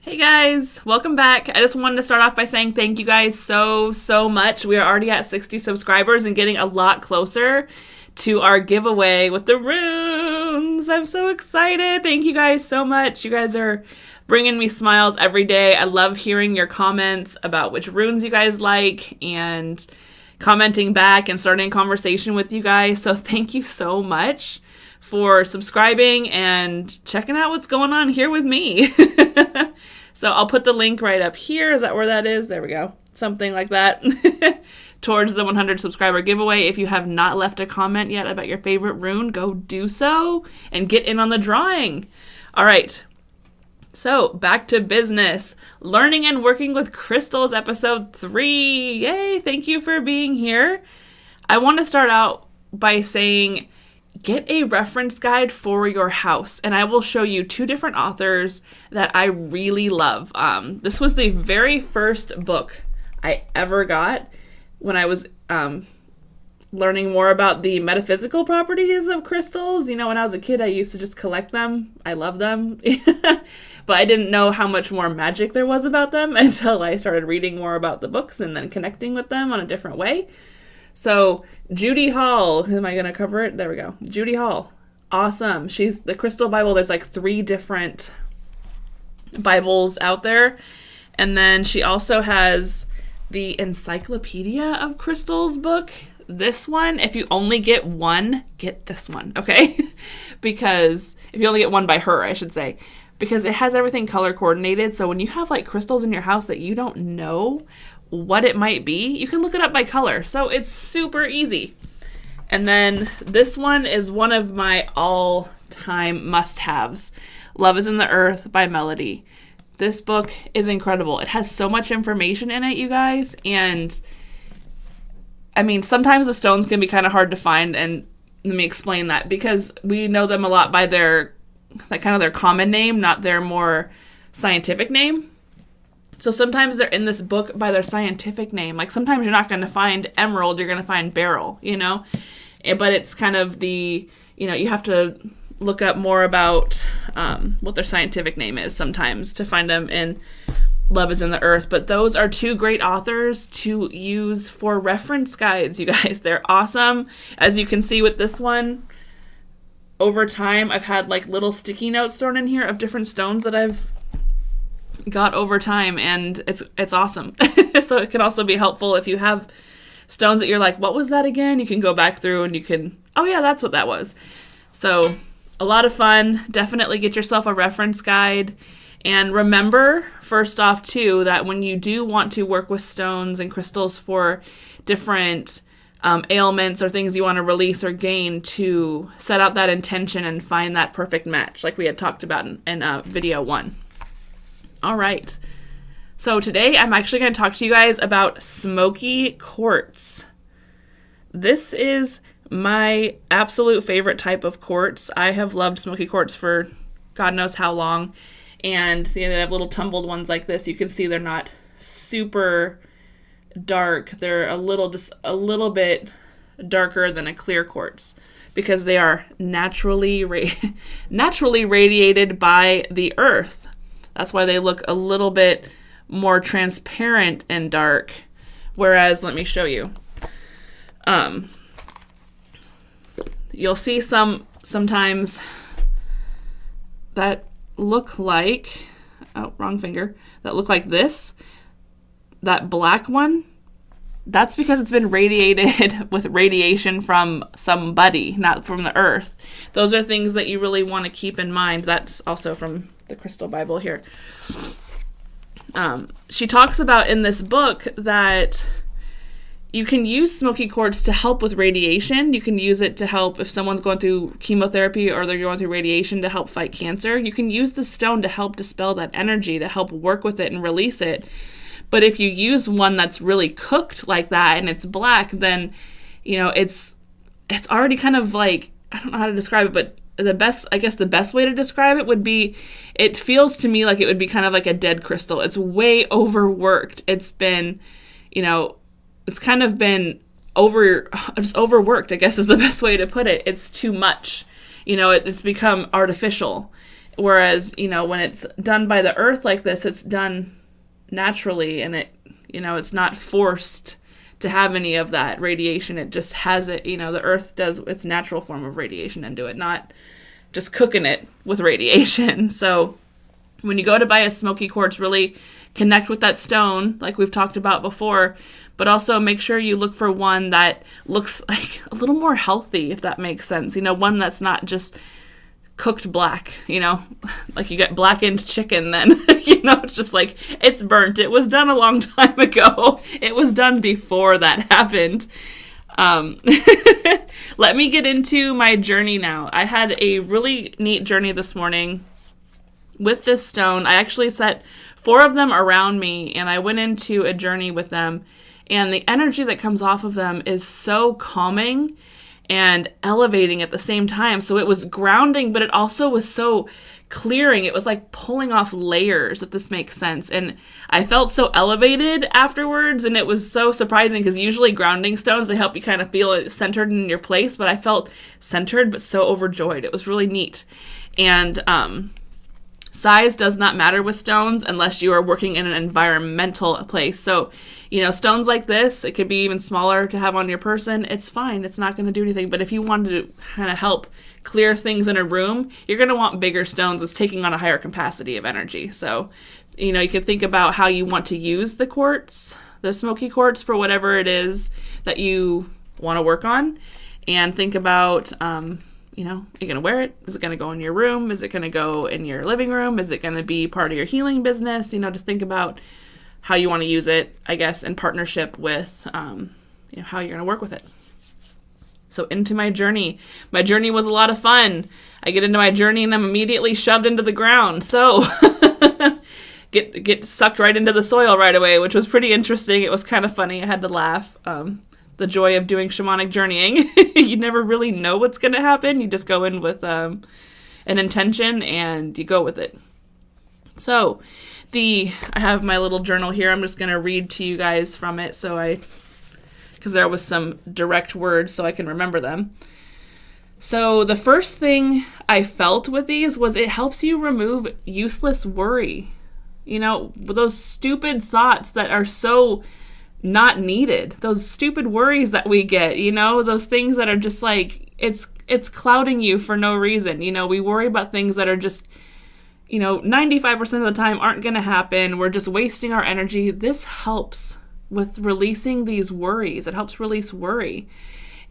Hey guys, welcome back. I just wanted to start off by saying thank you guys so much. We are already at 60 subscribers and getting a lot closer to our giveaway with the runes. I'm so excited. Thank you guys so much. You guys are bringing me smiles every day. I love hearing your comments about which runes you guys like and commenting back and starting a conversation with you guys. So thank you so much for subscribing and checking out what's going on here with me. So I'll put the link right up here. Is that where that is? There we go. Something like that. Towards the 100 subscriber giveaway. If you have not left a comment yet about your favorite rune, go do so and get in on the drawing. All right. So back to business. Learning and working with crystals, episode 3. Yay. Thank you for being here. I want to start out by saying, get a reference guide for your house, and I will show you 2 different authors that I really love. This was the very first book I ever got when I was learning more about the metaphysical properties of crystals. You know, when I was a kid, I used to just collect them. I love them. But I didn't know how much more magic there was about them until I started reading more about the books and then connecting with them on a different way. So Judy Hall, am I going to cover it? There we go. Judy Hall. Awesome. She's the Crystal Bible. There's like 3 different Bibles out there. And then she also has the Encyclopedia of Crystals book. This one, if you only get one, get this one, okay? Because if you only get one by her, I should say. Because it has everything color coordinated. So when you have like crystals in your house that you don't know what it might be, you can look it up by color. So it's super easy. And then this one is one of my all-time must-haves. Love is in the Earth by Melody. This book is incredible. It has so much information in it, you guys. And I mean, sometimes the stones can be kind of hard to find, and let me explain that, because we know them a lot by their, like, kind of their common name, not their more scientific name. So sometimes they're in this book by their scientific name. Like sometimes you're not going to find emerald, you're going to find beryl, you know? But it's kind of the, you know, you have to look up more about what their scientific name is sometimes to find them in Love is in the Earth. But those are 2 great authors to use for reference guides, you guys. They're awesome. As you can see with this one, over time, I've had like little sticky notes thrown in here of different stones that I've got over time, and it's awesome. So it can also be helpful if you have stones that you're like, what was that again? You can go back through and you can, oh yeah, that's what that was. So a lot of fun. Definitely get yourself a reference guide. And remember, first off too, that when you do want to work with stones and crystals for different ailments or things you want to release or gain, to set out that intention and find that perfect match like we had talked about in video 1. All right, so today I'm actually going to talk to you guys about Smokey Quartz. This is my absolute favorite type of quartz. I have loved Smokey Quartz for God knows how long, and they have little tumbled ones like this. You can see they're not super dark. They're just a little bit darker than a clear quartz because they are naturally radiated by the earth. That's why they look a little bit more transparent and dark. Whereas, let me show you. You'll see sometimes that look like, oh, wrong finger, that look like this. That black one, that's because it's been radiated with radiation from somebody, not from the earth. Those are things that you really want to keep in mind. That's also from the Crystal Bible here. She talks about in this book that you can use Smokey Quartz to help with radiation. You can use it to help if someone's going through chemotherapy or they're going through radiation to help fight cancer. You can use the stone to help dispel that energy, to help work with it and release it. But if you use one that's really cooked like that and it's black, then, you know, it's already kind of like, I don't know how to describe it, but the best way to describe it would be, it feels to me like it would be kind of like a dead crystal. It's way overworked. It's been, you know, it's kind of been overworked, I guess is the best way to put it. It's too much. You know, it's become artificial. Whereas, when it's done by the earth like this, it's done naturally, and it's not forced to have any of that radiation. It just has it, the earth does its natural form of radiation into it, not just cooking it with radiation. So when you go to buy a Smokey Quartz, really connect with that stone like we've talked about before, but also make sure you look for one that looks like a little more healthy, if that makes sense. One that's not just cooked black, like you get blackened chicken, then, it's just like, it's burnt. It was done a long time ago. It was done before that happened. Let me get into my journey now. I had a really neat journey this morning with this stone. I actually set 4 of them around me, and I went into a journey with them, and the energy that comes off of them is so calming and elevating at the same time. So it was grounding, but it also was so clearing. It was like pulling off layers, if this makes sense. And I felt so elevated afterwards, and it was so surprising because usually grounding stones, they help you kind of feel it centered in your place, but I felt centered but so overjoyed. It was really neat. And size does not matter with stones unless you are working in an environmental place. So, stones like this, it could be even smaller to have on your person. It's fine. It's not going to do anything. But if you wanted to kind of help clear things in a room, you're going to want bigger stones. It's taking on a higher capacity of energy. So, you could think about how you want to use the quartz, the Smokey Quartz, for whatever it is that you want to work on. And think about, are you going to wear it? Is it going to go in your room? Is it going to go in your living room? Is it going to be part of your healing business? Just think about how you want to use it, I guess, in partnership with, how you're going to work with it. So into my journey. My journey was a lot of fun. I get into my journey and I'm immediately shoved into the ground. So get sucked right into the soil right away, which was pretty interesting. It was kind of funny. I had to laugh. The joy of doing shamanic journeying. You never really know what's going to happen. You just go in with an intention and you go with it. So I have my little journal here. I'm just going to read to you guys from it because there was some direct words so I can remember them. So the first thing I felt with these was it helps you remove useless worry. Those stupid thoughts that are so not needed, those stupid worries that we get, those things that are just like, it's clouding you for no reason. We worry about things that are just, 95% of the time aren't going to happen. We're just wasting our energy. This helps with releasing these worries. It helps release worry.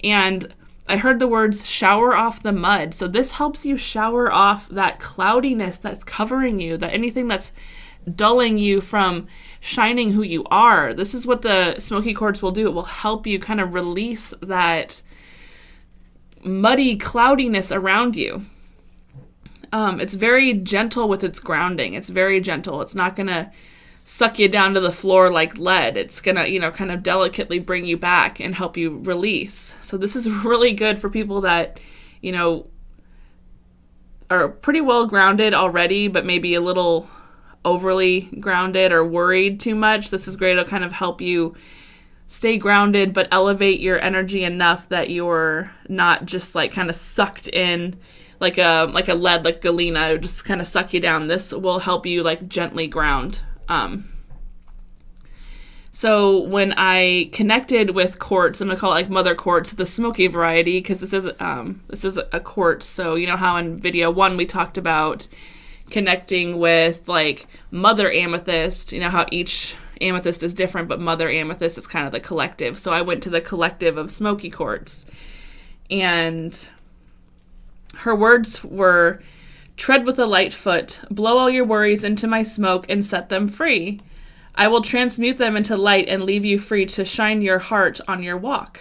And I heard the words shower off the mud. So this helps you shower off that cloudiness that's covering you, that anything that's dulling you from shining who you are. This is what the Smokey Quartz will do. It will help you kind of release that muddy cloudiness around you. It's very gentle with its grounding. It's very gentle. It's not going to suck you down to the floor like lead. It's going to, kind of delicately bring you back and help you release. So this is really good for people that, are pretty well grounded already, but maybe a little overly grounded or worried too much. This is great. It'll kind of help you stay grounded, but elevate your energy enough that you're not just like kind of sucked in like a lead, like galena, just kind of suck you down. This will help you like gently ground. So when I connected with quartz, I'm gonna call it like mother quartz, the smoky variety, because this is a quartz. So you know how in video 1 we talked about connecting with like mother amethyst, how each amethyst is different, but mother amethyst is kind of the collective. So I went to the collective of Smokey Quartz, and her words were, tread with a light foot, blow all your worries into my smoke and set them free. I will transmute them into light and leave you free to shine your heart on your walk.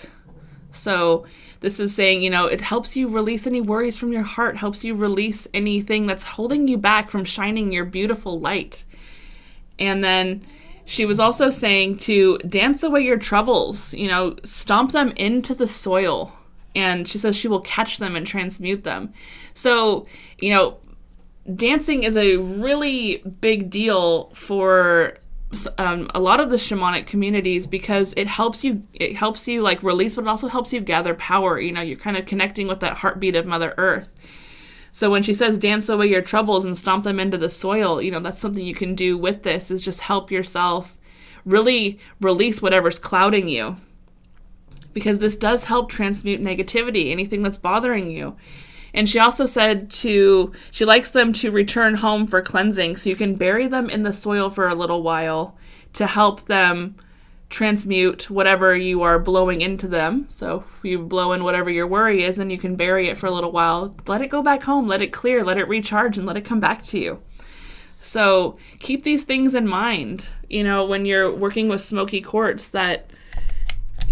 So this is saying, it helps you release any worries from your heart, helps you release anything that's holding you back from shining your beautiful light. And then she was also saying to dance away your troubles, stomp them into the soil. And she says she will catch them and transmute them. So, dancing is a really big deal for a lot of the shamanic communities because it helps you like release, but it also helps you gather power. You're kind of connecting with that heartbeat of Mother Earth. So when she says dance away your troubles and stomp them into the soil, that's something you can do with this, is just help yourself really release whatever's clouding you. Because this does help transmute negativity, anything that's bothering you. And she also said she likes them to return home for cleansing, so you can bury them in the soil for a little while to help them transmute whatever you are blowing into them. So you blow in whatever your worry is, and you can bury it for a little while. Let it go back home, let it clear, let it recharge, and let it come back to you. So keep these things in mind, when you're working with Smokey Quartz, that,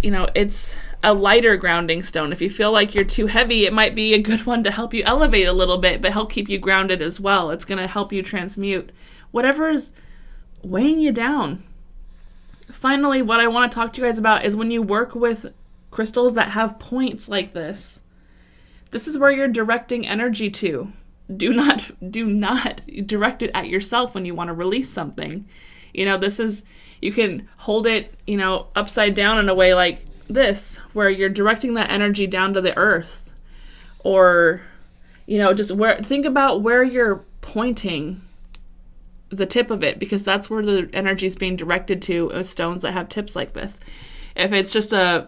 it's a lighter grounding stone. If you feel like you're too heavy, it might be a good one to help you elevate a little bit, but help keep you grounded as well. It's going to help you transmute whatever is weighing you down. Finally, what I want to talk to you guys about is when you work with crystals that have points like this is where you're directing energy to. Do not direct it at yourself when you want to release something. You can hold it, upside down in a way like this, where you're directing that energy down to the earth. Or, think about where you're pointing the tip of it, because that's where the energy is being directed to with stones that have tips like this. If it's just a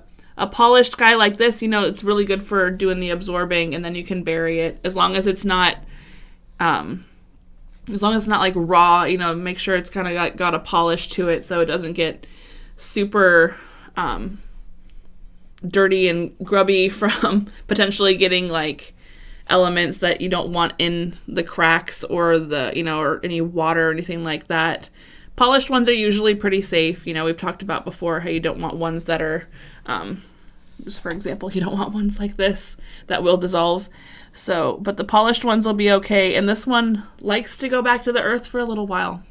polished guy like this, it's really good for doing the absorbing, and then you can bury it as long as it's not like raw. Make sure it's kind of got a polish to it so it doesn't get super dirty and grubby from potentially getting like elements that you don't want in the cracks or or any water or anything like that. Polished ones are usually pretty safe. We've talked about before how you don't want ones that are, just for example, you don't want ones like this that will dissolve. So, but the polished ones will be okay. And this one likes to go back to the earth for a little while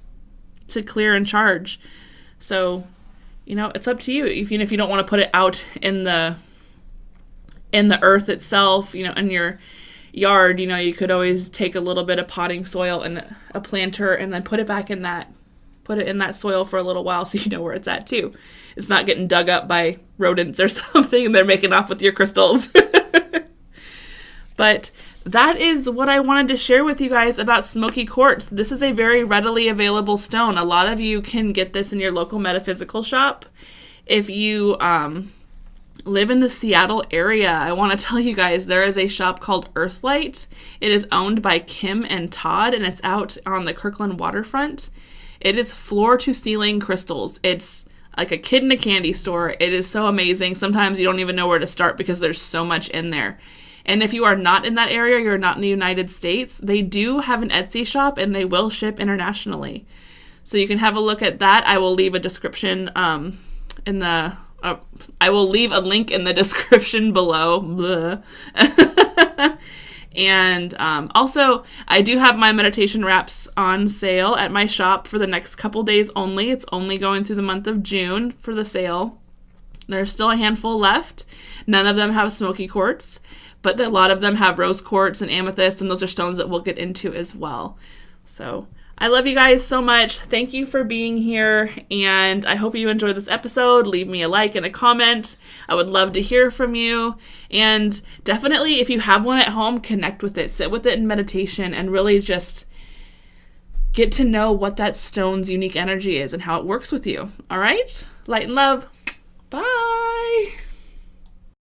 to clear and charge. So, it's up to you. Even if you don't want to put it out in the earth itself, in your yard, you could always take a little bit of potting soil and a planter and then put it in that soil for a little while so you know where it's at too. It's not getting dug up by rodents or something and they're making off with your crystals. But that is what I wanted to share with you guys about Smokey Quartz. This is a very readily available stone. A lot of you can get this in your local metaphysical shop. If you live in the Seattle area, I want to tell you guys there is a shop called Earthlight. It is owned by Kim and Todd, and it's out on the Kirkland waterfront. It is floor to ceiling crystals. It's like a kid in a candy store. It is so amazing. Sometimes you don't even know where to start because there's so much in there. And if you are not in that area, you're not in the United States, they do have an Etsy shop and they will ship internationally. So you can have a look at that. I will leave a description I will leave a link in the description below. And also, I do have my meditation wraps on sale at my shop for the next couple days only. It's only going through the month of June for the sale. There's still a handful left. None of them have Smokey Quartz, but a lot of them have rose quartz and amethyst, and those are stones that we'll get into as well. So I love you guys so much. Thank you for being here, and I hope you enjoyed this episode. Leave me a like and a comment. I would love to hear from you. And definitely, if you have one at home, connect with it. Sit with it in meditation and really just get to know what that stone's unique energy is and how it works with you. All right? Light and love. Bye.